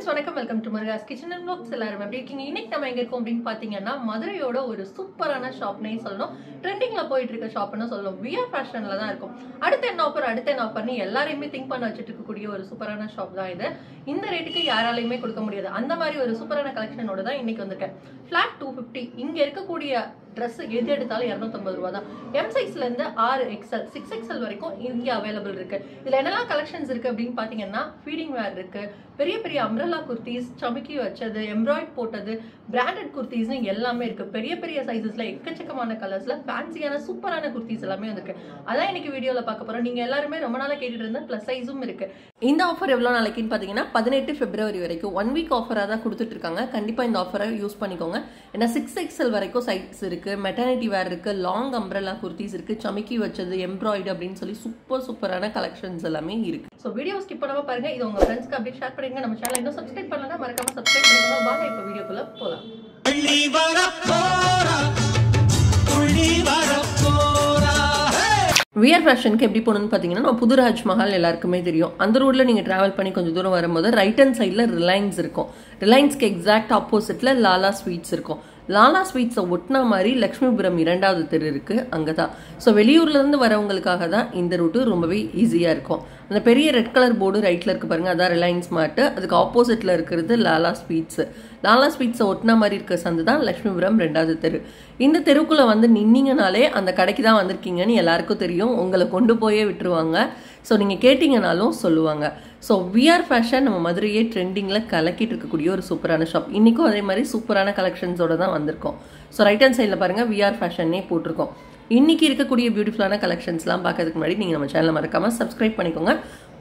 friends, welcome to Muruga's Kitchen and Vlogs. எல்லாரும் எப்படி இருக்கீங்க? இன்னைக்கு நம்ம எங்க இருக்கோம் அப்படினு பாத்தீங்கன்னா மதுரையோட ஒரு சூப்பரான ஷாப்னே சொல்லணும். ட்ரெண்டிங்ல போயிட்டு இருக்க ஷாப்னு சொல்லணும். விஆர் ஃபேஷன்ல தான் இருக்கும். அடுத்து என்ன ஆஃபர்னு எல்லாரையுமே திங்க் பண்ண வச்சிட்டு இருக்கக்கூடிய ஒரு சூப்பரான ஷாப் தான் இது. இந்த ரேட்டுக்கு யாராலையுமே கொடுக்க முடியாது. அந்த மாதிரி ஒரு சூப்பரான கலெக்ஷனோட தான் இன்னைக்கு வந்திருக்கேன். ஃபிளாட் 250 இங்க இருக்கக்கூடிய Dress எது எடுத்தாலும் 250 ரூபாய் தான். M சைஸ்ல இருந்து 6XL 6XL வரைக்கும் இங்க அவேலபிள் இருக்கு. இதுல என்னெல்லாம் கலெக்ஷன்ஸ் இருக்கு அப்படினு பாத்தீங்கன்னா ஃபீடிங் வேர் இருக்கு, பெரிய பெரிய அம்ப்ரெல்லா குர்தீஸ், சமிக்கி வச்சது, எம்ப்ராய்ட் போட்டது, பிராண்டட் குர்தீஸ்னு எல்லாமே இருக்கு. பெரிய பெரிய சைஸஸ்ல எக்கச்சக்கமான கலர்ஸ்ல ஃபேன்சியான சூப்பரான குர்தீஸ் எல்லாமே இருக்கு. அதான் இன்னைக்கு வீடியோல பார்க்க போறோம். நீங்க எல்லாரும் ரொம்ப நாளா கேட்டுட்டு இருந்த ப்ளஸ் சைஸும் இருக்கு. இந்த ஆஃபர் எவ்வளவு நாளைக்குன்னு பாத்தீங்கன்னா 18 பிப்ரவரி வரைக்கும் 1 வீக் ஆஃபரா தான் கொடுத்துட்டு இருக்காங்க. கண்டிப்பா இந்த ஆஃபரை யூஸ் பண்ணிக்கோங்க. ஏன்னா 6XL வரைக்கும் சைஸ் இருக்கு, மெட்டர்னிட்டி வேர் இருக்கு, லாங் அம்ப்ரெல்லா குர்தீஸ் இருக்கு, சமிக்கி வச்சது, எம்ப்ராய்டு அப்படின்னு சொல்லி சூப்பரான கலெக்ஷன்ஸ் எல்லாமே இருக்கு. ஸோ வீடியோ ஸ்கிப் பண்ணாம பாருங்க. இது உங்க ஃப்ரெண்ட்ஸ்க்கு அப்படியே ஷேர் பண்ணுங்க. நம்ம சேனல் இன்னும் சப்ஸ்கிரைப் பண்ணலன்னா மறக்காம சப்ஸ்கிரைப் பண்ணிக்கோங்க. வாங்க இப்போ வீடியோக்குள்ள போலாம். விஆர் ஃபேஷனுக்கு எப்படி போகணும்னு பார்த்தீங்கன்னா நம்ம புது ராஜ்மஹால் எல்லாருக்குமே தெரியும். அந்த ரோட்ல நீங்கள் ட்ராவல் பண்ணி கொஞ்சம் தூரம் வரும்போது ரைட் ஹேண்ட் சைடில் ரிலையன்ஸ் இருக்கும். ரிலையன்ஸ்க்கு எக்ஸாக்ட் ஆப்போசிட்ல லாலா ஸ்வீட்ஸ் இருக்கும். லாலா ஸ்வீட்ஸை ஒட்டினா மாதிரி லக்ஷ்மிபுரம் 2வது தெரு இருக்கு, அங்கே தான். ஸோ வெளியூர்லேருந்து வரவங்களுக்காக தான் இந்த ரூட்டு ரொம்பவே ஈஸியாக இருக்கும். அந்த பெரிய ரெட் கலர் போர்டு ரைட்டில் இருக்கு பாருங்க, அதான் ரிலையன்ஸ் மார்ட்டு. அதுக்கு ஆப்போசிட்டில் இருக்கிறது லாலா ஸ்வீட்ஸு. லாலா ஸ்வீட்ஸை ஒட்டினா மாதிரி இருக்க சந்து தான் லக்ஷ்மிபுரம் 2வது தெரு. இந்த தெருக்குள்ளே வந்து நின்னீங்கனாலே அந்த கடைக்கு தான் வந்திருக்கீங்கன்னு எல்லாருக்கும் தெரியும். உங்களை கொண்டு போயே விட்டுருவாங்க. ஸோ நீங்கள் கேட்டிங்கனாலும் சொல்லுவாங்க. ஸோ விஆர் ஃபேஷன் நம்ம மதுரையே ட்ரெண்டிங்கில் கலக்கிட்டு இருக்கக்கூடிய ஒரு சூப்பரான ஷாப். இன்றைக்கும் அதே மாதிரி சூப்பரான கலெக்ஷன்ஸோட தான் வந்திருக்கோம். ஸோ ரைட் ஹேண்ட் சைடில் பாருங்கள் விஆர் ஃபேஷன்னே போட்டிருக்கோம். இன்னைக்கு இருக்கக்கூடிய பியூட்டிஃபுல்லான கலெக்ஷன்ஸ்லாம் பார்க்கறதுக்கு முன்னாடி நீங்கள் நம்ம சேனலை மறக்காமல் சப்ஸ்கிரைப் பண்ணிக்கோங்க.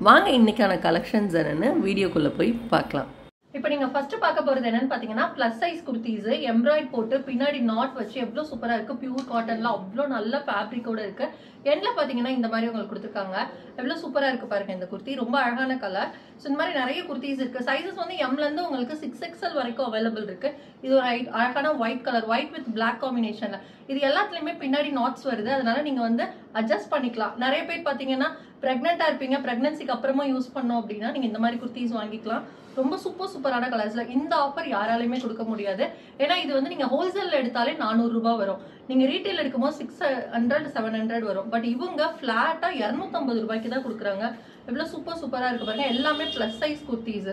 வாங்க இன்னைக்கான கலெக்ஷன்ஸ் என்னன்னு வீடியோக்குள்ளே போய் பார்க்கலாம். இப்போ நீங்க ஃபர்ஸ்ட் பார்க்க போறது என்னன்னு பாத்தீங்கன்னா பிளஸ் சைஸ் குர்தீஸ், எம்ப்ராய்ட் போட்டு பின்னாடி நாட் வச்சு எவ்வளவு சூப்பரா இருக்கு. பியூர் காட்டன்ல அவ்வளோ நல்ல ஃபேப்ரிக்கோட இருக்கு. எண்ட்ல பாத்தீங்கன்னா இந்த மாதிரி உங்களுக்கு கொடுத்துருக்காங்க. எவ்வளவு சூப்பரா இருக்கு பாருங்க. இந்த குர்த்தி ரொம்ப அழகான கலர். ஸோ இந்த மாதிரி நிறைய குர்த்திஸ் இருக்கு. சைசஸ் வந்து எம்ல இருந்து உங்களுக்கு 6XL வரைக்கும் அவைலபிள் இருக்கு. இது ஒரு அழகான white colour, white with black காம்பினேஷன்ல. இது எல்லாத்துலயுமே பின்னாடி நாட்ஸ் வருது. அதனால நீங்க வந்து அட்ஜஸ்ட் பண்ணிக்கலாம். நிறைய பேர் பாத்தீங்கன்னா பிரெக்னெண்டா இருப்பீங்க, பிரெக்னன்சிக்கு அப்புறமா யூஸ் பண்ணோம் அப்படின்னா நீங்க இந்த மாதிரி குர்த்திஸ் வாங்கிக்கலாம். ரொம்ப சூப்பரான கலர்ஸ்ல. இந்த ஆஃபர் யாராலையுமே கொடுக்க முடியாது. ஏன்னா இது வந்து நீங்க ஹோல்சேல்ல எடுத்தாலே 400 ரூபாய் வரும். நீங்க ரீட்டைல் எடுக்கும்போது 600 700 வரும். பட் இவங்க பிளாட்டா 250 ரூபாய்க்கு தான் கொடுக்குறாங்க. எவ்வளவு சூப்பரா இருக்கு பாருங்க. எல்லாமே பிளஸ் சைஸ் குர்த்திஸ்.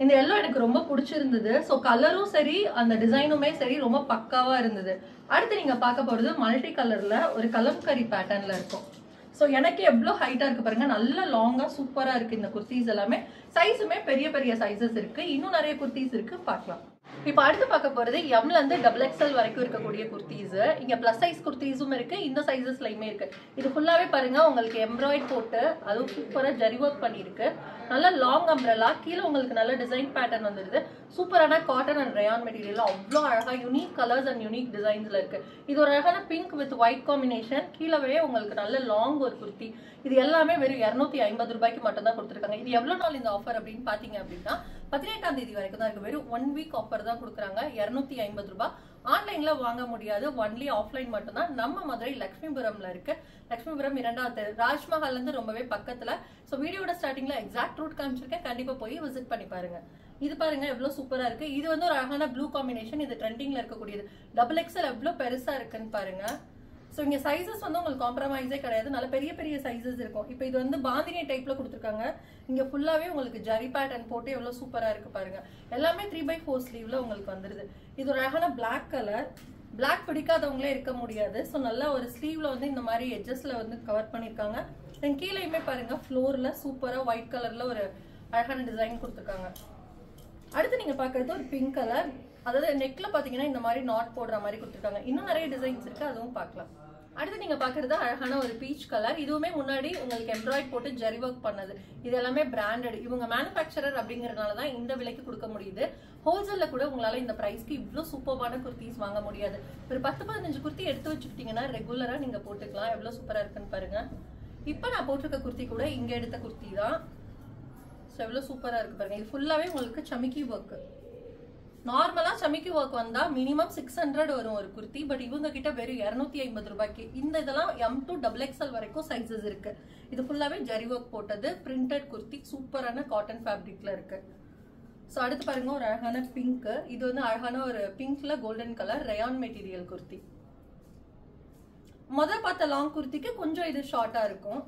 இந்த எல்லோ எனக்கு ரொம்ப பிடிச்சிருந்தது. ஸோ கலரும் சரி, அந்த டிசைனுமே சரி, ரொம்ப பக்காவா இருந்தது. அடுத்து நீங்க பார்க்க போறது மல்டி கலர்ல ஒரு கலம்கரி பேட்டர்ன்ல இருக்கும். ஸோ எனக்கு எவ்வளோ ஹைட்டா இருக்கு பாருங்க. நல்ல லாங்கா சூப்பரா இருக்கு இந்த குர்த்திஸ் எல்லாமே. சைஸுமே பெரிய சைஸஸ் இருக்கு. இன்னும் நிறைய குர்த்திஸ் இருக்கு, பார்க்கலாம். இப்போ அடுத்து பார்க்க போறது எம்ல இருந்து XXL வரைக்கும் இருக்கக்கூடிய குர்த்திஸ். இங்க பிளஸ் சைஸ் குர்த்திஸும் இருக்கு, இந்த சைஸஸ்லயுமே இருக்கு. இது ஃபுல்லாவே பாருங்க உங்களுக்கு எம்ப்ராய்ட் போட்டு அதுவும் சூப்பரா ஜரி ஒர்க் பண்ணிருக்கு. நல்ல லாங் அம்ப்ரெல்லா, கீழே உங்களுக்கு நல்ல டிசைன் பேட்டர்ன் வந்துருது. சூப்பரான காட்டன் அண்ட் ரயான் மெட்டீரியல் அவ்வளோ அழகா யூனிக் கலர்ஸ் அண்ட் யூனிக் டிசைன்ஸ்ல இருக்கு. இது ஒரு அழகான பிங்க் வித் ஒயிட் காம்பினேஷன். கீழவே உங்களுக்கு நல்ல லாங் ஒரு குர்த்தி. இது எல்லாமே வெறும் 250 ரூபாய்க்கு மட்டும் தான் கொடுத்துருக்காங்க. இது எவ்வளவு நாள் இந்த ஆஃபர் அப்படின்னு பாத்தீங்க அப்படின்னா 18ஆம் தேதி வரைக்கும் தான் இருக்கு. வெறும் 1 வீக் ஆஃபர் தான் கொடுக்குறாங்க. 250 ரூபாய். ஆன்லைன்ல வாங்க முடியாது, ஒன்லி ஆஃப்லைன் மட்டும் தான். நம்ம மதுரை லக்ஷ்மிபுரம்ல இருக்கு. லக்ஷ்மிபுரம் 2வது தெரு, ராஜ்மஹால்ல இருந்து ரொம்பவே பக்கத்துல. ஸோ வீடியோட ஸ்டார்டிங்ல எக்ஸாக்ட் ரூட் காமிச்சிருக்கேன். கண்டிப்பா போய் விசிட் பண்ணி பாருங்க. இது பாருங்க எவ்வளவு சூப்பரா இருக்கு. இது வந்து ஒரு அழகான ப்ளூ காம்பினேஷன். இது ட்ரெண்டிங்ல இருக்கக்கூடியது. XXL எவ்வளவு பெருசா இருக்குன்னு பாருங்க. ஸோ இங்க சைசஸ் வந்து உங்களுக்கு காம்ப்ரமைஸே கிடையாது. நல்ல பெரிய சைசஸ் இருக்கும். இப்போ இது வந்து பாந்தினி டைப்ல கொடுத்துருக்காங்க. இங்க ஃபுல்லாவே உங்களுக்கு ஜரி பேட்டர்ன் போட்டு எவ்வளவு சூப்பரா இருக்கு பாருங்க. எல்லாமே 3/4 ஸ்லீவ்ல உங்களுக்கு வந்துருது. இது ஒரு அழகான பிளாக் கலர். பிளாக் பிடிக்காதவங்களே இருக்க முடியாது. ஸோ நல்லா ஒரு ஸ்லீவ்ல வந்து இந்த மாதிரி எட்ஜஸ்ல வந்து கவர் பண்ணிருக்காங்க. தென் கீழேயுமே பாருங்க ஃப்ளோர்ல சூப்பரா ஒயிட் கலர்ல ஒரு அழகான டிசைன் கொடுத்துருக்காங்க. அடுத்து நீங்க பாக்குறது ஒரு பிங்க் கலர். அதாவது நெக்ல பாத்தீங்கன்னா இந்த மாதிரி நாட் போடுற மாதிரி கொடுத்துருக்காங்க. இன்னும் நிறைய டிசைன்ஸ் இருக்கு, அதுவும் பார்க்கலாம். அடுத்து நீங்க பாக்குறது அழகான ஒரு பீச் கலர். இதுவுமே முன்னாடி உங்களுக்கு எம்ப்ராய்ட் போட்டு ஜரி ஒர்க் பண்ணது. இது எல்லாமே பிராண்டட். இவங்க மேனுஃபேக்சரர் அப்படிங்கறதுனாலதான் இந்த விலைக்கு கொடுக்க முடியுது. ஹோல்சேல்ல கூட உங்களால இந்த பிரைஸ்க்கு இவ்வளவு சூப்பரான குர்த்திஸ் வாங்க முடியாது. ஒரு 10-15 குர்த்தி எடுத்து வச்சுக்கிட்டீங்கன்னா ரெகுலரா நீங்க போட்டுக்கலாம். எவ்வளவு சூப்பரா இருக்குன்னு பாருங்க. இப்ப நான் போட்டிருக்க குர்த்தி கூட இங்க எடுத்த குர்த்தி தான். எவ்வளவு சூப்பரா இருக்கு பாருங்க. இது ஃபுல்லாவே உங்களுக்கு சமிக்கி ஒர்க். நார்மலா சமிக்கி ஒர்க் வந்தா மினிமம் 600 வரும் ஒரு குர்த்தி. பட் இவங்க கிட்ட வெறும் 250 ரூபாய்க்கு. இந்த இதெல்லாம் M to XXL வரைக்கும் சைஸஸ் இருக்கு. இது ஃபுல்லாவே ஜரி ஒர்க் போட்டது பிரிண்டட் குர்த்தி. சூப்பரான காட்டன் ஃபேப்ரிக்ல இருக்கு. ஸோ அடுத்து பாருங்க ஒரு அழகான பிங்க். இது வந்து அழகான ஒரு பிங்க்ல golden colour rayon material kurti. பார்த்த லாங் குர்த்திக்கு கொஞ்சம் இது ஷார்ட்டா இருக்கும்.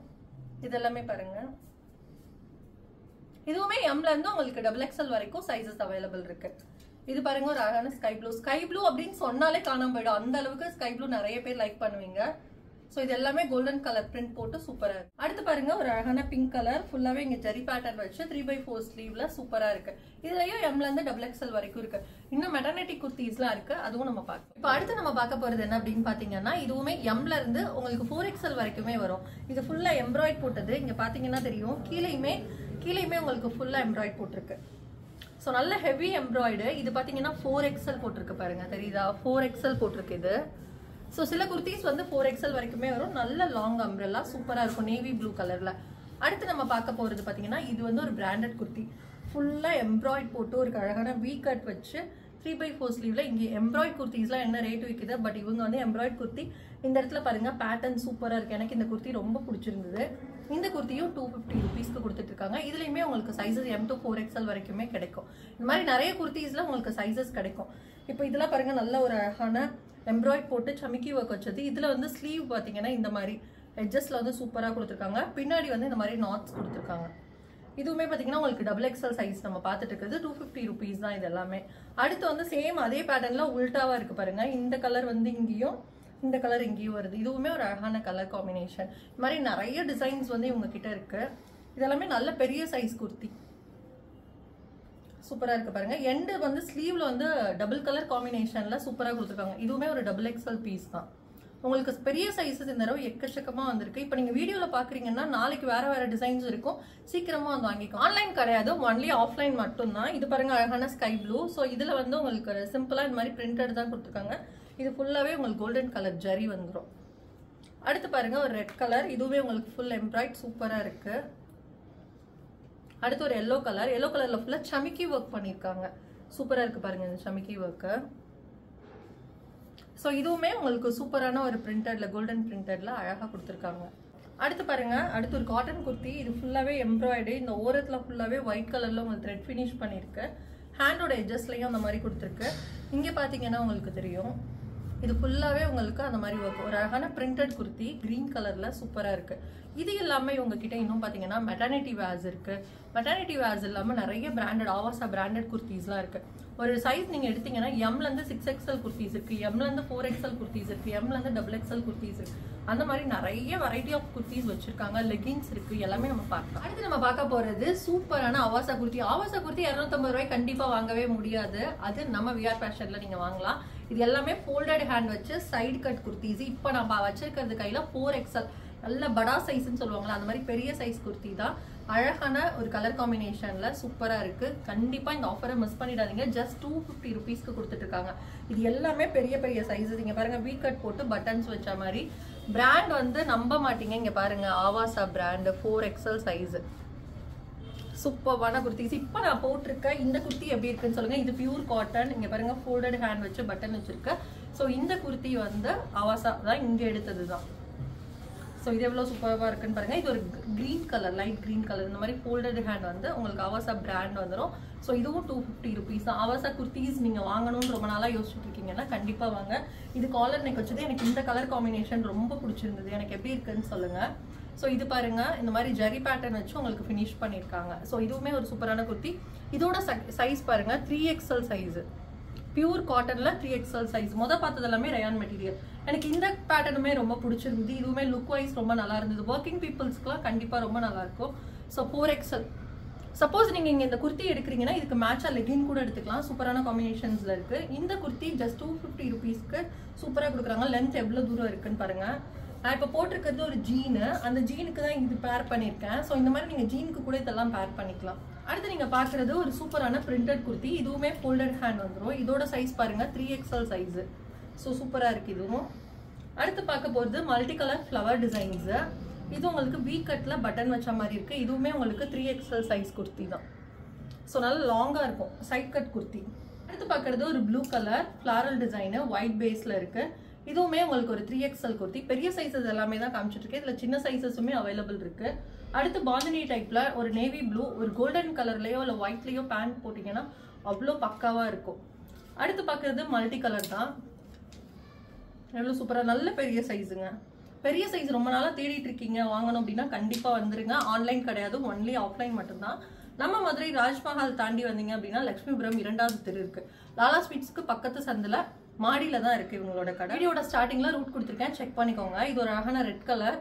இதெல்லாமே பாருங்க. இதுவுமே எம்ல இருந்து உங்களுக்கு XXL வரைக்கும் சைசஸ் அவைலபிள் இருக்கு. இது பாருங்க ஒரு அழகான ஸ்கை ப்ளூ அப்படின்னு சொன்னாலே காணாம போயிடும். அந்த அளவுக்கு ஸ்கை ப்ளூ நிறைய பேர் லைக் பண்ணுவீங்க. சோ இது எல்லாமே கோல்டன் கலர் பிரிண்ட் போட்டு சூப்பரா இருக்கு. அடுத்து பாருங்க ஒரு அழகான பிங்க் கலர் ஃபுல்லாவே இங்க ஜரி பேட்டர்ன் வச்சு 3/4 ஸ்லீவ்ல சூப்பரா இருக்கு. இதுலயும் எம்ல இருந்து XXL வரைக்கும் இருக்கு. இன்னும் மெட்டர்னிட்டி குர்த்திஸ்லாம் இருக்கு, அதுவும் நம்ம பார்க்கலாம். இப்போ அடுத்து நம்ம பார்க்க போறது என்ன அப்படின்னு பாத்தீங்கன்னா, இதுவுமே எம்ல இருந்து உங்களுக்கு 4XL வரைக்குமே வரும். இது ஃபுல்லா எம்ப்ராய்ட் போட்டது. இங்க பாத்தீங்கன்னா தெரியும், கீழேயுமே உங்களுக்கு ஃபுல்லா எம்ப்ராய்ட் போட்டிருக்கு. ஸோ நல்ல ஹெவி எம்ப்ராய்டு. இது பாத்தீங்கன்னா 4XL போட்டிருக்கு பாருங்க, தெரியுதா? 4XL போட்டிருக்கு இது. ஸோ சில குர்த்திஸ் வந்து 4XL வரைக்குமே வரும். நல்ல லாங் அம்ப்ரெல்லா சூப்பரா இருக்கும் நேவி ப்ளூ கலர்ல. அடுத்து நம்ம பார்க்க போறது பாத்தீங்கன்னா, இது வந்து ஒரு பிராண்டட் குர்த்தி. ஃபுல்லா எம்ப்ராய்ட் போட்டு ஒரு அழகான வி கட் வச்சு 3/4 ஸ்லீவ்ல. இங்க எம்ப்ராய்ட் குர்த்திஸ்லாம் என்ன ரேட் விற்குது, பட் இவங்க வந்து எம்ப்ராய்ட் குர்த்தி. இந்த இடத்துல பாருங்க பேட்டர்ன் சூப்பரா இருக்கு. எனக்கு இந்த குர்த்தி ரொம்ப பிடிச்சிருந்தது. இந்த குர்த்தியும் 250 ருபீஸ்க்கு கொடுத்துட்டு இருக்காங்க. இதுலயுமே உங்களுக்கு சைசஸ் M to 4XL வரைக்குமே கிடைக்கும். இந்த மாதிரி நிறைய குர்த்திஸ்ல உங்களுக்கு சைசஸ் கிடைக்கும். இப்போ இதெல்லாம் பாருங்க, நல்ல ஒரு அழகான எம்ப்ராய்ட் போட்டு சமிக்கி ஒர்க் வச்சது. இதுல வந்து ஸ்லீவ் பாத்தீங்கன்னா இந்த மாதிரி எட்ஜஸ்ல வந்து சூப்பரா கொடுத்துருக்காங்க. பின்னாடி வந்து இந்த மாதிரி நாட்ஸ் கொடுத்துருக்காங்க. இதுவுமே பாத்தீங்கன்னா உங்களுக்கு XXL சைஸ் நம்ம பார்த்துட்டு இருக்கிறது 250 ருபீஸ் தான் இது எல்லாமே. அடுத்து வந்து சேம் அதே பேட்டர்ன்ல உல்டாவா இருக்கு பாருங்க. இந்த கலர் வந்து இங்கேயும், இந்த கலர் இங்கேயும் வருது. இதுவுமே ஒரு அழகான கலர் காம்பினேஷன். இந்த மாதிரி நிறைய டிசைன்ஸ் வந்து இவங்க கிட்ட இருக்கு. இதெல்லாமே நல்ல பெரிய சைஸ் குர்த்தி, சூப்பரா இருக்கு பாருங்க. எண்டு வந்து ஸ்லீவ்ல வந்து டபுள் கலர் காம்பினேஷன்ல சூப்பரா கொடுத்துருக்காங்க. இதுவுமே ஒரு XXL பீஸ் தான். உங்களுக்கு பெரிய சைஸஸ் இந்த தடவை எக்கச்சக்கமா வந்திருக்கு. இப்போ நீங்க வீடியோல பாக்குறீங்கன்னா நாளைக்கு வேற டிசைன்ஸ் இருக்கும், சீக்கிரமா வந்து வாங்கிக்கோ. ஆன்லைன் கிடையாது, ஒன்லி ஆஃப்லைன் மட்டும் தான். இது பாருங்க அழகான ஸ்கை ப்ளூ. ஸோ இதுல வந்து உங்களுக்கு சிம்பிளா இந்த மாதிரி பிரிண்டட் தான் கொடுத்துருக்காங்க. இது ஃபுல்லாவே உங்களுக்கு கோல்டன் கலர் ஜரி வந்துடும். அடுத்து பாருங்க ஒரு ரெட் கலர். இதுவே உங்களுக்கு ஃபுல் எம்ப்ராய்ட் சூப்பரா இருக்கு. அடுத்து ஒரு எல்லோ கலர். எல்லோ கலர்ல ஃபுல்லா சமிக்கி ஒர்க் பண்ணிருக்காங்க. சூப்பரா இருக்கு பாருங்க இந்த சமிக்கி ஒர்க்கு. ஸோ இதுவுமே உங்களுக்கு சூப்பரான ஒரு பிரிண்டட்ல, கோல்டன் பிரிண்டட்ல அழகா கொடுத்துருக்காங்க. அடுத்து பாருங்க, அடுத்து ஒரு காட்டன் குர்த்தி. இது ஃபுல்லாவே எம்ப்ராய்டு. இந்த ஓரத்துல ஃபுல்லாவே ஒயிட் கலர்ல உங்களுக்கு த்ரெட் ஃபினிஷ் பண்ணிருக்கு. ஹேண்டோட எட்ஜஸ்லயும் அந்த மாதிரி கொடுத்துருக்கு. இங்க பாத்தீங்கன்னா உங்களுக்கு தெரியும், இது ஃபுல்லாவே உங்களுக்கு அந்த மாதிரி ஒர்க். ஒரு அழகான பிரிண்டட் குர்த்தி கிரீன் கலர்ல சூப்பரா இருக்கு. இது எல்லாமே உங்ககிட்ட இன்னும் பாத்தீங்கன்னா மெட்டர்னிட்டி வேர்ஸ் இருக்கு. மெட்டர்னிட்டி வேர்ஸ் இல்லாம நிறைய பிராண்டட் ஆவாசா பிராண்டட் குர்த்திஸ்லாம் இருக்கு. ஒரு சைஸ் நீங்க எடுத்தீங்கன்னா எம்ல இருந்து 6XL குர்த்திஸ் இருக்கு, எம்ல இருந்து 4XL குர்த்திஸ் இருக்கு, எம்ல இருந்து XXL குர்த்திஸ் இருக்கு. அந்த மாதிரி நிறைய வெரைட்டி ஆஃப் குர்த்திஸ் வச்சிருக்காங்க. லெகின்ஸ் இருக்கு, எல்லாமே நம்ம பார்க்கலாம். அடுத்து நம்ம பார்க்க போறது சூப்பரான ஆவாசா குர்த்தி. ஆவாசா குர்த்தி 250 ரூபாய் கண்டிப்பா வாங்கவே முடியாது. அது நம்ம விஆர் ஃபேஷன்ல நீங்க வாங்கலாம். இது எல்லாமே ஃபோல்டட் ஹேண்ட் வச்சு சைடு கட் குர்த்திஸ். இப்போ நம்ம வச்சிருக்கிறது கையில 4XL நல்ல படா சைஸ்ன்னு சொல்லுவாங்களா, அந்த மாதிரி பெரிய சைஸ் குர்த்தி தான். அழகான ஒரு கலர் காம்பினேஷன்ல சூப்பரா இருக்கு. கண்டிப்பா இந்த ஆஃபரை மிஸ் பண்ணிடாதீங்க. ஜஸ்ட் 250 ருபீஸ்க்கு கொடுத்துட்டு இருக்காங்க. இது எல்லாமே பெரிய பெரிய சைஸ். இங்க பாருங்க வி கட் போட்டு பட்டன்ஸ் வச்ச மாதிரி. பிராண்ட் வந்து நம்ப மாட்டீங்க. இங்க பாருங்க ஆவாசா பிராண்ட் 4XL சைஸ். சூப்பரான குர்த்திஸ். இப்போ நான் போட்டிருக்க இந்த குர்த்தி எப்படி இருக்குன்னு சொல்லுங்க. இது பியூர் காட்டன். இங்க பாருங்க ஃபோல்டட் ஹேண்ட் வச்சு பட்டன் வச்சிருக்கு. ஸோ இந்த குர்த்தி வந்து ஆவாசா தான் இங்க எடுத்தது தான். ஸோ இது எவ்வளோ சூப்பராக இருக்குன்னு பாருங்க. இது ஒரு green colour, light green colour. இந்த மாதிரி ஃபோல்டட் ஹேண்ட் வந்து உங்களுக்கு ஆவாசா பிராண்ட் வந்துடும். ஸோ இதுவும் 250 ருபீஸ் தான். ஆவாசா குர்த்திஸ் நீங்க வாங்கணும்னு ரொம்ப நாளா யோசிச்சுட்டு இருக்கீங்கன்னா கண்டிப்பா வாங்க. இது காலர் நெக் வச்சது. எனக்கு இந்த கலர் காம்பினேஷன் ரொம்ப பிடிச்சிருந்தது. எனக்கு எப்படி இருக்குன்னு சொல்லுங்க. ஸோ இது பாருங்க, இந்த மாதிரி ஜரி பேட்டர்ன் வச்சு உங்களுக்கு ஃபினிஷ் பண்ணியிருக்காங்க. ஸோ இதுவுமே ஒரு சூப்பரான குர்த்தி. இதோட சைஸ் பாருங்க 3XL size. Pure காட்டன்ல 3XL size. பார்த்தது எல்லாமே ரயான் மெட்டீரியல். எனக்கு இந்த பேட்டர்னுமே ரொம்ப பிடிச்சிருந்தது. இதுவுமே லுக் வைஸ் ரொம்ப நல்லா இருந்தது. ஒர்க்கிங் பீப்புள்ஸ்க்குலாம் கண்டிப்பா ரொம்ப நல்லா இருக்கும். So 4XL. சப்போஸ் நீங்க இங்க இந்த குர்த்தி எடுக்கிறீங்கன்னா இதுக்கு மேட்சா லெகின் கூட எடுத்துக்கலாம். சூப்பரான காம்பினேஷன்ஸ்ல இருக்கு. இந்த குர்த்தி ஜஸ்ட் 250 ருபீஸ்க்கு சூப்பரா கொடுக்குறாங்க. லென்த் எவ்வளவு தூரம் இருக்குன்னு பாருங்க. நான் இப்போ போட்டிருக்கிறது ஒரு ஜீனு. அந்த ஜீனுக்கு தான் இது பேர் பண்ணியிருக்கேன். ஸோ இந்த மாதிரி நீங்க ஜீனுக்கு கூட இதெல்லாம் பேர் பண்ணிக்கலாம். அடுத்து நீங்க பாக்குறது ஒரு சூப்பரான பிரிண்டட் குர்த்தி. இதுவுமே ஃபோல்டட் ஹேண்ட் வந்துடும். இதோட சைஸ் பாருங்க 3XL சைஸ். ஸோ சூப்பரா இருக்கு இதுவும். அடுத்து பார்க்க போறது மல்டி கலர் ஃப்ளவர் டிசைன்ஸ். இது உங்களுக்கு வி கட்ல பட்டன் வச்ச மாதிரி இருக்கு. இதுவுமே உங்களுக்கு 3XL சைஸ் குர்த்தி தான். ஸோ நல்லா லாங்கா இருக்கும் சைட் கட் குர்த்தி. அடுத்து பார்க்கறது ஒரு blue colour floral design white பேஸ்ல இருக்கு. இதுவுமே உங்களுக்கு ஒரு 3XL குர்த்தி. பெரிய சைஸஸ் எல்லாமே தான் காமிச்சிட்டு இருக்கேன். இதுல சின்ன சைஸஸுமே அவைலபிள் இருக்கு. அடுத்து பாந்தினி டைப்ல ஒரு நேவி ப்ளூ ஒரு கோல்டன் கலர்லயோ இல்ல ஒயிட்லயோ பேண்ட் போட்டீங்கன்னா அவ்வளோ பக்காவா இருக்கும். அடுத்து பார்க்கறது மல்டி கலர் தான். எவ்வளவு சூப்பரா நல்ல பெரிய சைஸுங்க. பெரிய சைஸ் ரொம்ப நாளா தேடிட்டு இருக்கீங்க வாங்கணும் அப்படின்னா கண்டிப்பா வந்துருங்க. ஆன்லைன் கிடையாது, ஒன்லி ஆஃப்லைன் மட்டும்தான். நம்ம மதுரை ராஜ்மஹால் தாண்டி வந்தீங்க அப்படின்னா லட்சுமிபுரம் 2வது தெரு இருக்கு. லாலா ஸ்வீட்ஸ்க்கு பக்கத்து சந்தில மாடியில தான் இருக்கு இவங்களோட கடை. வீடியோட ஸ்டார்டிங்ல ரூட் கொடுத்துருக்கேன், செக் பண்ணிக்கோங்க. இது ஒரு அழகான ரெட் கலர்.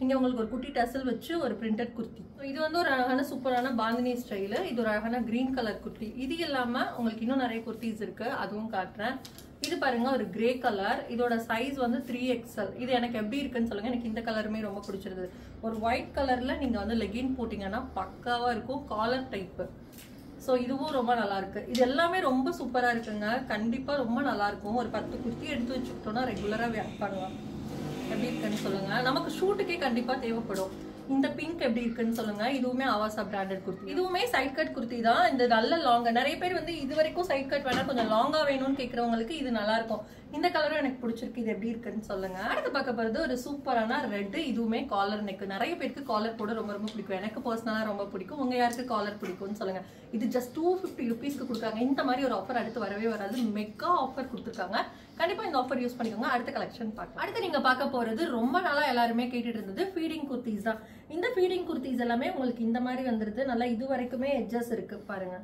இங்க உங்களுக்கு ஒரு குட்டி டசல் வச்சு ஒரு பிரிண்டட் குர்த்தி. இது வந்து ஒரு அழகான சூப்பரான பாந்தினி ஸ்டைலு. இது ஒரு அழகான கிரீன் கலர் குர்த்தி. இது இல்லாம உங்களுக்கு இன்னும் நிறைய குர்த்திஸ் இருக்கு, அதுவும் காட்டுறேன். இது பாருங்க ஒரு கிரே கலர். இதோட சைஸ் வந்து 3XL. இது எனக்கு எப்படி இருக்குன்னு சொல்லுங்க. எனக்கு இந்த கலருமே ரொம்ப பிடிச்சிருது. ஒரு ஒயிட் கலர்ல நீங்க வந்து லெகின் போட்டீங்கன்னா பக்காவா இருக்கும். Collar type. ஸோ இதுவும் ரொம்ப நல்லா இருக்கு. இது எல்லாமே ரொம்ப சூப்பரா இருக்குங்க. கண்டிப்பா ரொம்ப நல்லா இருக்கும். ஒரு 10 குர்த்தி எடுத்து வச்சுக்கிட்டோம்னா ரெகுலரா வேர் பண்ணலாம். எப்படி இருக்குன்னு சொல்லுங்க. நமக்கு ஷூட்டுக்கே கண்டிப்பா தேவைப்படும். இந்த பிங்க் எப்படி இருக்குன்னு சொல்லுங்க. இதுவுமே ஆவாசா பிராண்டட் குர்த்தி. இதுவுமே சைட் கட் குர்த்தி தான். இந்த நல்ல லாங்கா நிறைய பேர் வந்து இது வரைக்கும் சைட் கட் வேணா கொஞ்சம் லாங்கா வேணும்னு கேட்கறவங்களுக்கு இது நல்லா இருக்கும். இந்த கலரும் எனக்கு பிடிச்சிருக்கு. இது எப்படி இருக்குன்னு சொல்லுங்க. அடுத்து பார்க்க போறது ஒரு சூப்பரான ரெட். இதுவுமே காலர் நெக். நிறைய பேருக்கு காலர் போட ரொம்ப ரொம்ப பிடிக்கும். எனக்கு பர்சனலா ரொம்ப பிடிக்கும். உங்க யாருக்கு காலர் பிடிக்கும்னு சொல்லுங்க. இது ஜஸ்ட் 250 ருபீஸ்க்கு கொடுக்காங்க. இந்த மாதிரி ஒரு ஆஃபர் அடுத்து வரவே வராது. மெகா ஆஃபர் கொடுத்துருக்காங்க. கண்டிப்பா இந்த ஆஃபர் யூஸ் பண்ணிக்கோங்க. அடுத்த கலெக்ஷன் பார்க்கலாம். அடுத்து நீங்க பார்க்க போறது ரொம்ப நாளா எல்லாருமே கேட்டுட்டு இருந்தது ஃபீடிங் குர்த்திஸ் தான். இந்த ஃபீடிங் குர்த்திஸ் எல்லாமே உங்களுக்கு இந்த மாதிரி வந்துருது. நல்லா இது வரைக்குமே எட்ஜஸ் இருக்கு பாருங்க.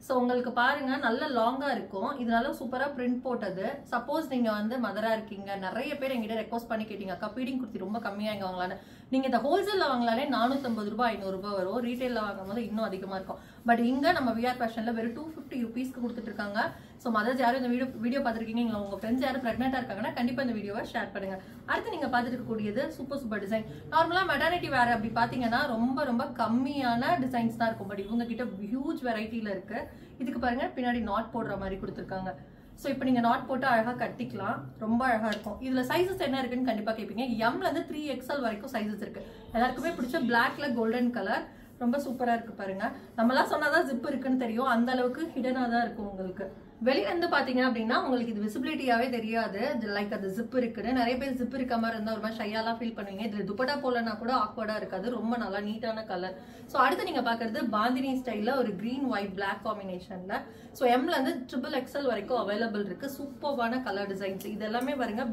சோ உங்களுக்கு பாருங்க நல்ல லாங்கா இருக்கும். இதனால சூப்பரா பிரிண்ட் போட்டது. சப்போஸ் நீங்க வந்து மதரா இருக்கீங்க, நிறைய பேர் எங்கிட்ட ரெக்வஸ்ட் பண்ணி கேட்டீங்க அக்கா ஃபீடிங் குர்த்தி ரொம்ப கம்மியா எங்க வாங்கலான்னு. நீங்க இந்த ஹோல்சேல்ல வாங்கலாலே 450 ரூபாய் 500 ரூபாய் வரும். ரீட்டைல்ல வாங்கும் போது இன்னும் அதிகமா இருக்கும். பட் இங்க நம்ம விஆர் ஃபேஷன்ல வெறும் 250 ருபீஸ்க்கு கொடுத்துட்டு இருக்காங்க. சோ மதர்ஸ் யாரும் இந்த வீடியோ பார்த்திருக்கீங்க, உங்க ஃப்ரெண்ட்ஸ் யாரும் பிரெக்னெண்டா இருக்காங்கன்னா கண்டிப்பா இந்த வீடியோவை ஷேர் பண்ணுங்க. அடுத்து நீங்க பார்த்துட்டு இருக்கக்கூடியது சூப்பர் டிசைன். நார்மலா மெட்டர்னிட்டி வேர் அப்படி பாத்தீங்கன்னா ரொம்ப ரொம்ப கம்மியான டிசைன்ஸ் தான் இருக்கும். பட் இவங்க கிட்ட ஹியூஜ் வெரைட்டில இருக்கு. இதுக்கு பாருங்க பின்னாடி நாட் போடுற மாதிரி கொடுத்துருக்காங்க. சோ இப்போ நீங்க நாட் போட்டு அழகா கட்டிக்கலாம். ரொம்ப அழகா இருக்கும். இதுல சைசஸ் என்ன இருக்குன்னு கண்டிப்பா கேட்பீங்க. எம்ல இருந்து 3XL வரைக்கும் சைசஸ் இருக்கு. எல்லாருக்குமே பிடிச்ச பிளாக்ல கோல்டன் கலர் ரொம்ப சூப்பரா இருக்கு பாருங்க. நம்மளாம் சொன்னாதான் ஜிப் இருக்குன்னு தெரியும். அந்த அளவுக்கு ஹிடனா தான் இருக்கும். உங்களுக்கு வெளியில இருந்து பாத்தீங்க அப்படின்னா உங்களுக்கு இது விசிபிலிட்டியாவே தெரியாது. லைக் அது ஜிப் இருக்குன்னு. நிறைய பேர் ஜிப் இருக்க மாதிரி இருந்தா ஒரு மாதிரி ஷையாலாம் ஃபீல் பண்ணுவீங்க. இதுல துப்பட்டா போலனா கூட ஆக்வர்டா இருக்காது. ரொம்ப நல்லா நீட்டான கலர். சோ அடுத்து நீங்க பாக்குறது பாந்தினி ஸ்டைல்ல ஒரு கிரீன் ஒயிட் பிளாக் காம்பினேஷன்ல. சோ எம்ல இருந்து XXL வரைக்கும் அவைலபிள் இருக்கு. சூப்பர்வான கலர் டிசைன்ஸ். இது எல்லாமே பாருங்க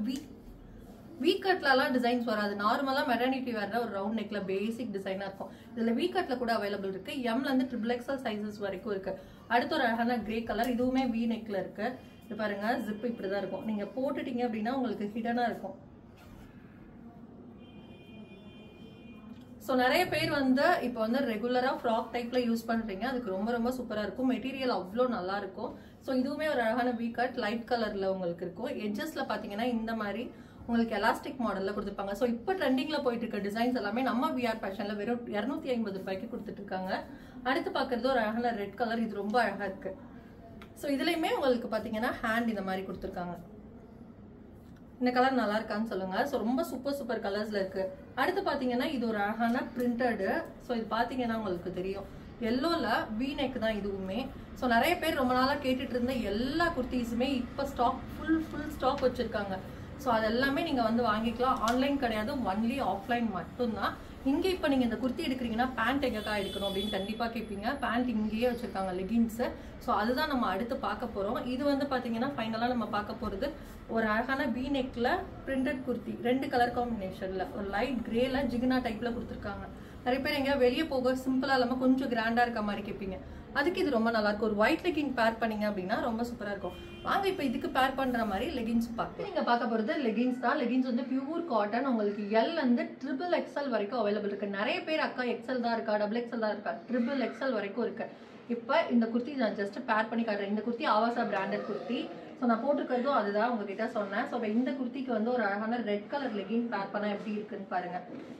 வீ கட்லாம் டிசைன்ஸ் வராது. நார்மலா மெட்டர்னிட்டி வேற ஒரு ரவுண்ட் நெக்ல பேசிக் டிசைனா இருக்கும். இதுல வீ கட்ல கூட அவைலபிள் இருக்கு. எம்ல இருந்து XXL சைசஸ் வரைக்கும் இருக்கு. அடுத்த ஒரு அழகான கிரே கலர். இதுவுமே வீ நெக்ல இருக்கு. இது பாருங்க ஜிப் இப்படிதான் இருக்கும். நீங்க போட்டுட்டீங்க அப்படின்னா உங்களுக்கு ஹிடனா இருக்கும். சோ நிறைய பேர் வந்து இப்போ வந்து ரெகுலரா ஃப்ராக் டைப்ல யூஸ் பண்றீங்க. அதுக்கு ரொம்ப ரொம்ப சூப்பரா இருக்கும். மெட்டீரியல் அவ்வளோ நல்லா இருக்கும். சோ இதுவுமே ஒரு அழகான வீ கட் லைட் கலர்ல உங்களுக்கு இருக்கும். எட்ஜஸ்ல பாத்தீங்கன்னா இந்த மாதிரி உங்களுக்கு எலாஸ்டிக் மாடல்ல கொடுத்துருப்பாங்க. சோ இப்போ ட்ரெண்டிங்ல போயிட்டு இருக்க டிசைன்ஸ் எல்லாமே நம்ம விஆர் ஃபேஷன்ல வெறும் 250 ரூபாய்க்கு கொடுத்துட்டு இருக்காங்க. அடுத்து பாக்குறது ஒரு அழகான ரெட் கலர். இது ரொம்ப அழகா இருக்கு. சோ இதுலயுமே உங்களுக்கு பாத்தீங்கன்னா ஹேண்ட் இந்த மாதிரி கொடுத்துருக்காங்க. இந்த கலர் நல்லா இருக்கான்னு சொல்லுங்க. சோ ரொம்ப சூப்பர் கலர்ஸ்ல இருக்கு. அடுத்து பாத்தீங்கன்னா இது ஒரு அழகான பிரிண்டட். சோ இது பாத்தீங்கன்னா உங்களுக்கு தெரியும் எல்லோல வீ நெக் தான் இதுவுமே. சோ நிறைய பேர் ரொம்ப நாளா கேட்டுட்டு இருந்த எல்லா குர்த்திஸுமே இப்ப ஸ்டாக் ஃபுல் ஸ்டாக் வச்சிருக்காங்க. சோ அது எல்லாமே நீங்க வந்து வாங்கிக்கலாம். ஆன்லைன் கிடையாது, ஒன்லி ஆஃப்லைன் மட்டும்தான். இங்க இப்ப நீங்க இந்த குர்த்தி எடுக்கிறீங்கன்னா பேண்ட் எங்கக்கா எடுக்கணும் அப்படின்னு கண்டிப்பா கேட்பீங்க. பேண்ட் இங்கேயே வச்சிருக்காங்க லெகின்ஸ். சோ அதுதான் நம்ம அடுத்து பார்க்க போறோம். இது வந்து பாத்தீங்கன்னா ஃபைனலா நம்ம பார்க்க போறது ஒரு அழகான வீ நெக்ல பிரிண்டட் குர்த்தி. 2 கலர் காம்பினேஷன்ல ஒரு லைட் கிரேல ஜிகினா டைப்ல கொடுத்துருக்காங்க. நிறைய பேர் எங்க வெளியே போக சிம்பிளா இல்லாம கொஞ்சம் கிராண்டா இருக்க மாதிரி கேட்பீங்க. அதுக்கு இது ரொம்ப நல்லா இருக்கும். ஒரு ஒயிட் லெகின் பேர் பண்ணீங்க அப்படின்னா ரொம்ப சூப்பரா இருக்கும். வாங்க இப்ப இதுக்கு பேர் பண்ற மாதிரி லெகின்ஸ் பார்க்கலாம். நீங்க பார்க்க போறது லெகின்ஸ் தான். லெகின்ஸ் வந்து பியூர் காட்டன். உங்களுக்கு L இருந்து XXL வரைக்கும் அவைலபிள் இருக்கு. நிறைய பேர் அக்கா XL தான் இருக்கா, XXL தான் இருக்கா, XXL வரைக்கும் இருக்கு. இப்ப இந்த குர்த்தி நான் ஜஸ்ட் பேர் பண்ணி காட்டுறேன். இந்த குர்த்தி ஆவாசா பிராண்டட் குர்த்தி. ஸோ நான் போட்டிருக்கிறதும் அதுதான் உங்ககிட்ட சொன்னேன். ஸோ இந்த குர்த்திக்கு வந்து ஒரு அழகான ரெட் கலர் லெகின் பேர் பண்ணா எப்படி இருக்குன்னு பாருங்க.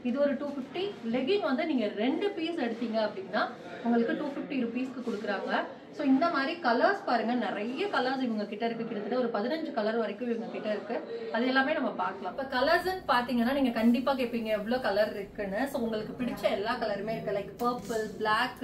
இது ஒரு 250. லெகின் வந்து நீங்க 2 பீஸ் எடுத்தீங்க அப்படின்னா உங்களுக்கு 250 ருபீஸ்க்கு கொடுக்குறாங்க. ஸோ இந்த மாதிரி கலர்ஸ் பாருங்க, நிறைய கலர்ஸ் இவங்க கிட்ட இருக்கு. கிட்டத்தட்ட ஒரு 15 கலர் வரைக்கும் இவங்க கிட்ட இருக்கு. அது எல்லாமே நம்ம பார்க்கலாம். இப்போ கலர்ஸ் பாத்தீங்கன்னா நீங்க கண்டிப்பா கேட்பீங்க எவ்வளவு கலர் இருக்குன்னு. ஸோ உங்களுக்கு பிடிச்ச எல்லா கலருமே இருக்கு. லைக் பர்பிள், பிளாக்,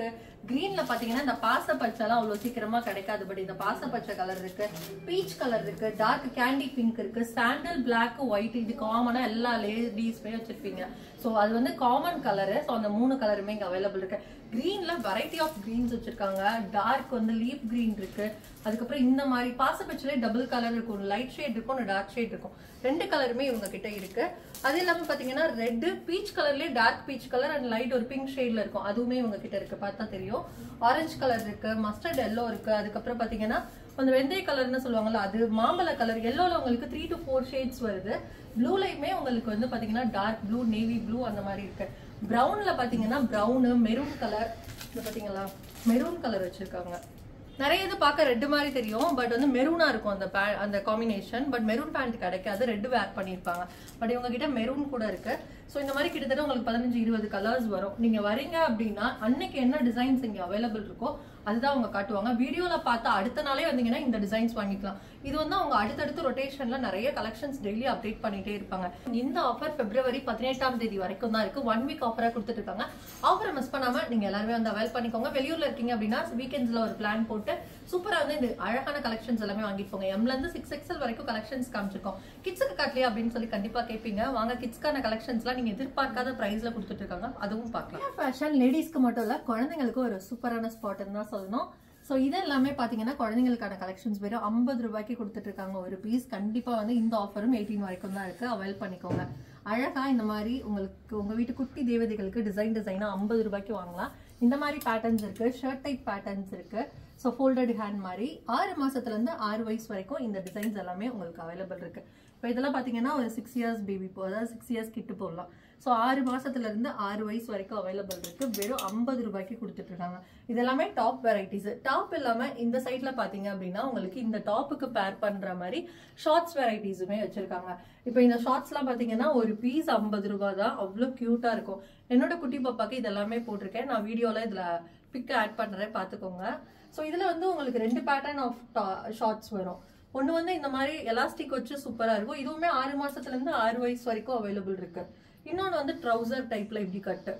கிரீன்ல பாத்தீங்கன்னா இந்த பாச பச்சைலாம் அவ்வளவு சீக்கிரமா கிடைக்காது. பட் இந்த பாச பச்சை கலர் இருக்கு, பீச் கலர் இருக்கு, டார்க் கேண்டி பிங்க் இருக்கு, சாண்டல், பிளாக், ஒயிட். இது காமனா எல்லா லேடிஸ்மே வச்சிருப்பீங்க. ஸோ அது வந்து காமன் கலரு. ஸோ அந்த 3 கலருமே இங்க அவைலபிள் இருக்கு. கிரீன்ல வெரைட்டி ஆஃப் கிரீன்ஸ் வச்சிருக்காங்க. டார்க் வந்து லீப் கிரீன் இருக்கு. அதுக்கப்புறம் இந்த மாதிரி பாசப்பச்சிலே டபுள் கலர் இருக்கும். லைட் ஷேட் இருக்கும், டார்க் ஷேட் இருக்கும். 2 கலருமே இவங்க கிட்ட இருக்கு. அது இல்லாம பாத்தீங்கன்னா ரெட், பீச் கலர்லயே dark peach colour and light ஒரு பிங்க் ஷேட்ல இருக்கும். அதுவுமே இவங்க கிட்ட இருக்கு, பார்த்தா தெரியும். ஆரஞ்சு கலர் இருக்கு, மஸ்டர்ட் எல்லோ இருக்கு. அதுக்கப்புறம் பாத்தீங்கன்னா அந்த வெந்தய கலர்னு சொல்லுவாங்கல்ல, அது மாம்பழ கலர். எல்லோல உங்களுக்கு 3 to 4 ஷேட்ஸ் வருது. ப்ளூலையுமே உங்களுக்கு வந்து பாத்தீங்கன்னா டார்க் ப்ளூ, நேவி ப்ளூ அந்த மாதிரி இருக்கு. பிரவுன்ல பாத்தீங்கன்னா பிரவுன், மெரூன் கலர். இது பாத்தீங்களா, மெரூன் கலர் வச்சிருக்காங்க. நிறைய இது பார்க்க ரெட் மாதிரி தெரியும், பட் வந்து மெரூனா இருக்கும் அந்த காம்பினேஷன். பட் மெரூன் பேண்ட் கிடைக்காது, ரெட் வேர் பண்ணிருப்பாங்க. பட் இவங்க கிட்ட மெரூன் கூட இருக்கு. ஸோ இந்த மாதிரி கிட்டத்தட்ட உங்களுக்கு 15-20 கலர்ஸ் வரும். நீங்க வரீங்க அப்படின்னா அன்னைக்கு என்ன டிசைன்ஸ் இங்க அவைலபிள் இருக்கோ அதுதான் அவங்க காட்டுவாங்க. வீடியோல பார்த்தா அடுத்த நாளே வந்தீங்கன்னா இந்த டிசைன்ஸ் வாங்கிக்கலாம். இது வந்து அவங்க அடுத்தடுத்து ரொட்டேஷன்ல நிறைய கலெக்ஷன்ஸ் டெய்லி அப்டேட் பண்ணிட்டே இருப்பாங்க. இந்த ஆஃபர் பிப்ரவரி 18ஆம் தேதி வரைக்கும் தான் இருக்கு. 1 வீக் ஆஃபரா கொடுத்துட்டு இருக்காங்க. ஆஃபரை மிஸ் பண்ணாம நீங்க எல்லாருமே வந்து அவைல் பண்ணிக்கோங்க. வெளியூர்ல இருக்கீங்க அப்படின்னா வீக்கெண்ட்ஸ்ல ஒரு பிளான் போட்டு சூப்பரா வந்து இந்த அழகான கலெக்ஷன்ஸ் எல்லாமே வாங்கிட்டு போங்க. எம்ல இருந்து 6XL வரைக்கும் கலெக்ஷன்ஸ் காமிச்சிருக்கோம். கிட்ஸுக்கு காட்டலையா அப்படின்னு சொல்லி கண்டிப்பா கேட்பீங்க. வாங்க, கிட்ஸ்க்கான கலெக்ஷன்ஸ்லாம் நீங்க எதிர்பார்க்காத பிரைஸ்ல கொடுத்துட்டு இருக்காங்க, அதுவும் பார்க்கலாம். ஃபேஷன் லேடிஸ்க்கு மட்டும் இல்ல, குழந்தைங்களுக்கு ஒரு சூப்பரான ஸ்பாட்னு தான் சொல்லணும். சோ இது எல்லாமே பாத்தீங்கன்னா குழந்தைங்களுக்கான கலெக்ஷன்ஸ் வெறும் 50 ரூபாய்க்கு கொடுத்துட்டு இருக்காங்க ஒரு பீஸ். கண்டிப்பா வந்து இந்த ஆஃபரும் 18 வரைக்கும் தான் இருக்கு, அவைல் பண்ணிக்கோங்க. அழகா இந்த மாதிரி உங்களுக்கு உங்க வீட்டு குட்டி தேவதைகளுக்கு டிசைனா 50 ரூபாய்க்கு வாங்கலாம். இந்த மாதிரி பேட்டர்ன்ஸ் இருக்கு, ஷர்ட் டைப் பேட்டர்ன்ஸ் இருக்கு. ஸோ ஃபோல்டட் ஹேண்ட் மாதிரி 6 மாசத்துல இருந்து 6 வயசு வரைக்கும் இந்த டிசைன்ஸ் எல்லாமே உங்களுக்கு அவைலபிள் இருக்கு. இப்போ இதெல்லாம் பாத்தீங்கன்னா ஒரு 6 இயர்ஸ் பேபி, அதாவது 6 இயர்ஸ் கிட்டு போடலாம். ஸோ 6 மாசத்துல இருந்து 6 வயசு வரைக்கும் அவைலபிள் இருக்கு. வெறும் 50 ரூபாய்க்கு கொடுத்துட்டு இருக்காங்க. இதெல்லாமே டாப் வெரைட்டிஸ். டாப் இல்லாம இந்த சைட்ல பாத்தீங்க அப்படின்னா உங்களுக்கு இந்த டாப்புக்கு பேர் பண்ற மாதிரி ஷார்ட்ஸ் வெரைட்டிஸுமே வச்சிருக்காங்க. இப்போ இந்த ஷார்ட்ஸ் எல்லாம் பாத்தீங்கன்னா ஒரு பீஸ் 50 ரூபாய் தான். அவ்வளவு கியூட்டா இருக்கும். என்னோட குட்டி பாப்பாக்கு இதெல்லாமே போட்டிருக்கேன். நான் வீடியோல இதுல பிக் ஆட் பண்றேன், பாத்துக்கோங்க. சோ இதுல வந்து உங்களுக்கு 2 பேட்டர்ன் ஆஃப் ஷார்ட்ஸ் வரும். ஒன்னு வந்து இந்த மாதிரி எலாஸ்டிக் வச்சு சூப்பரா இருக்கும். இதுவுமே 6 மாசத்துல இருந்து 6 வயசு வரைக்கும் அவைலபிள் இருக்கு. இன்னொன்னு வந்து ட்ரௌசர் டைப்ல இப்படி கட்டு.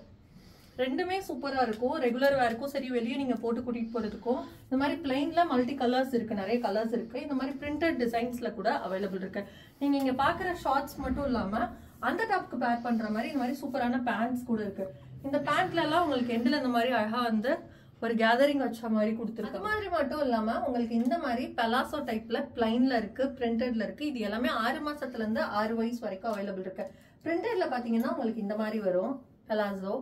ரெண்டுமே சூப்பரா இருக்கும். ரெகுலர் வேருக்கும் சரி, வெளியே நீங்க போட்டு கூட்டிட்டு போறதுக்கும். இந்த மாதிரி பிளைன்ல மல்டி கலர்ஸ் இருக்கு, நிறைய கலர்ஸ் இருக்கு. இந்த மாதிரி பிரிண்டட் டிசைன்ஸ்ல கூட அவைலபிள் இருக்கு. நீங்க இங்க பாக்குற ஷார்ட்ஸ் மட்டும் இல்லாம அந்த டாப்க்கு பேர் பண்ற மாதிரி இந்த மாதிரி சூப்பரான பேண்ட்ஸ் கூட இருக்கு. இந்த பேண்ட்ல எல்லாம் உங்களுக்கு எண்டுல இந்த மாதிரி அழகா வந்து ஒரு கேதரிங் வச்ச மாதிரி கொடுத்துருக்கு. அது மாதிரி மட்டும் இல்லாம உங்களுக்கு இந்த மாதிரி பெலாசோ டைப்ல பிளைன்ல இருக்கு, பிரிண்டட்ல இருக்கு. இது எல்லாமே 6 மாசத்துல இருந்து 6 வயசு வரைக்கும் அவைலபிள் இருக்கு. பிரிண்டட்ல பாத்தீங்கன்னா உங்களுக்கு இந்த மாதிரி வரும் பெலாசோ.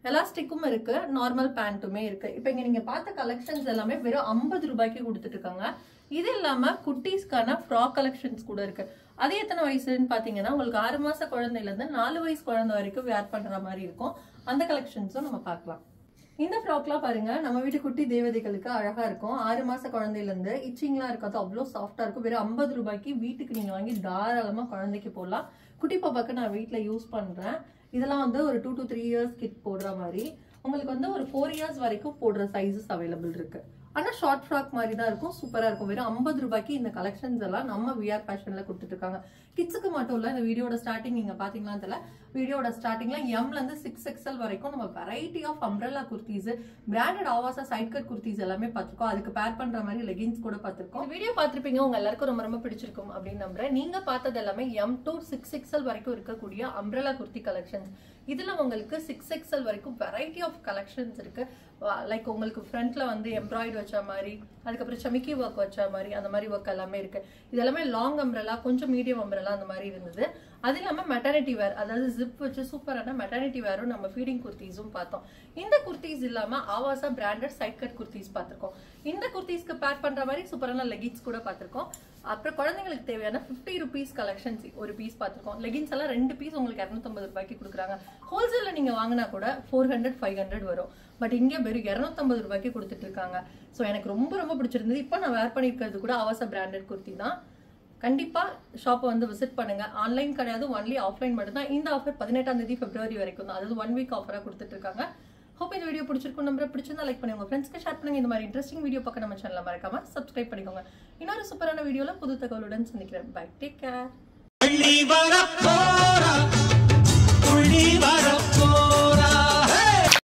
எலாஸ்டிக்கும் இருக்கு, நார்மல் பேண்ட்டுமே இருக்கு. இப்ப இங்க நீங்க பார்த்த கலெக்ஷன்ஸ் எல்லாமே வெறும் 50 ரூபாய்க்கு கொடுத்துட்டு இருக்காங்க. இது இல்லாம குட்டீஸ்க்கான ஃப்ராக் கலெக்ஷன்ஸ் கூட இருக்கு. அது எத்தனை வயசுன்னு பாத்தீங்கன்னா உங்களுக்கு 6 மாச குழந்தையில இருந்து 4 வயசு குழந்தை வரைக்கும் வேர் பண்ற மாதிரி இருக்கும். அந்த கலெக்ஷன்ஸும் நம்ம பார்க்கலாம். இந்த ஃப்ராக்லாம் பாருங்க, நம்ம வீட்டு குட்டி தேவதைகளுக்கு அழகா இருக்கும். 6 மாச குழந்தையில இருந்து இச்சிங்லாம் இருக்காது, அவ்வளவு சாஃப்டா இருக்கும். வெறும் 50 ரூபாய்க்கு வீட்டுக்கு நீங்க வாங்கி தாராளமா குழந்தைக்கு போடலாம். குட்டி பாப்பாக்கு நான் வீட்டுல யூஸ் பண்றேன். இதெல்லாம் வந்து ஒரு 2 to 3 இயர்ஸ் கிட் போடுற மாதிரி. உங்களுக்கு வந்து ஒரு 4 இயர்ஸ் வரைக்கும் போடுற சைஸஸ் அவைலபிள் இருக்கு. ஆனா ஷார்ட் ஃப்ராக் மாதிரி தான் இருக்கும், சூப்பரா இருக்கும். வெறும் 50 ரூபாய்க்கு இந்த கலெக்ஷன்ஸ் எல்லாம் நம்ம விஆர் ஃபேஷன்ல கொடுத்துட்டு இருக்காங்க. கிட்ஸுக்கு மட்டும் இல்ல, இந்த வீடியோட ஸ்டார்டிங் நீங்க பாத்தீங்களான்னு தெரியல, வீடியோட ஸ்டார்டிங்ல எம்ல இருந்து 6XL வரைக்கும் நம்ம variety of umbrella kurtis, branded Avaasa side cut kurtis எல்லாமே பார்த்திருக்கோம். அதுக்கு பேர் பண்ற மாதிரி லெகின்ஸ் கூட பார்த்திருக்கோம். வீடியோ பார்த்திருப்பீங்க, உங்க எல்லாருக்கும் ரொம்ப ரொம்ப பிடிச்சிருக்கும் அப்படின்னு நம்புறேன். நீங்க பார்த்தது எல்லாமே M to 6XL வரைக்கும் இருக்கக்கூடிய அம்ப்ரெல்லா குர்த்தி கலெக்ஷன்ஸ். இதுல உங்களுக்கு 6XL வரைக்கும் வெரைட்டி ஆஃப் கலெக்ஷன்ஸ் இருக்கு. லைக் உங்களுக்கு ஃப்ரண்ட்ல வந்து எம்ப்ராய்டு வச்ச மாதிரி, அதுக்கப்புறம் சமிக்கி ஒர்க் வச்ச மாதிரி, அந்த மாதிரி ஒர்க் எல்லாமே இருக்கு. இது எல்லாமே லாங் அம்ப்ரெல்லா, கொஞ்சம் மீடியம் அம்ப்ரெல்லா அந்த மாதிரி இருந்தது. அது இல்லாம மெட்டர்னிட்டி வேர், அதாவது ஜிப் வச்சு சூப்பரான மெட்டர்னிட்டி வேரும் நம்ம ஃபீடிங் குர்த்திஸும் பார்த்தோம். இந்த குர்த்திஸ் இல்லாம ஆவாசா பிராண்டட் சைட் கட் குர்த்திஸ் பார்த்திருக்கோம். இந்த குர்த்திஸ்க்கு பேர் பண்ற மாதிரி சூப்பரான லெகின்ஸ் கூட பார்த்திருக்கோம். அப்புறம் குழந்தைங்களுக்கு தேவையான 50 rupees கலெக்ஷன்ஸ் ஒரு பீஸ் பார்த்திருக்கோம். லெகின்ஸ் எல்லாம் 2 பீஸ் உங்களுக்கு 250 ரூபாய்க்கு கொடுக்குறாங்க. ஹோல்சேல்ல நீங்க வாங்கினா கூட 400-500 வரும். பட் இங்க வெறும் 250 ரூபாய்க்கு கொடுத்துட்டு இருக்காங்க. சோ எனக்கு ரொம்ப ரொம்ப பிடிச்சிருந்தது. இப்போ நான் வேர் பண்ணிருக்கிறது கூட ஆவாசா பிராண்டட் குர்த்தி தான். கண்டிப்பா ஷாப்பை வந்து விசிட் பண்ணுங்க. ஆன்லைன் கிடையாது, ஒன்லி ஆஃப்லைன் மட்டும் தான். இந்த ஆஃபர் 18ஆம் தேதி பிப்ரவரி வரைக்கும் தான், அதாவது 1 வீக் ஆஃபரா கொடுத்துட்டு இருக்காங்க. ஹோப் இந்த வீடியோ பிடிச்சிருக்கும். நம்பர் பிடிச்சிருந்தா லைக் பண்ணுங்க, உங்க ஃப்ரெண்ட்ஸ்க்கு ஷேர் பண்ணுங்க. இந்த மாதிரி இன்ட்ரெஸ்டிங் வீடியோ பார்க்க நம்ம சேனலை மறக்காம சப்ஸ்கிரைப் பண்ணிக்கோங்க. இன்னொரு சூப்பரான வீடியோல புது தகவலுடன் சந்திக்கிறேன். Bye, take care.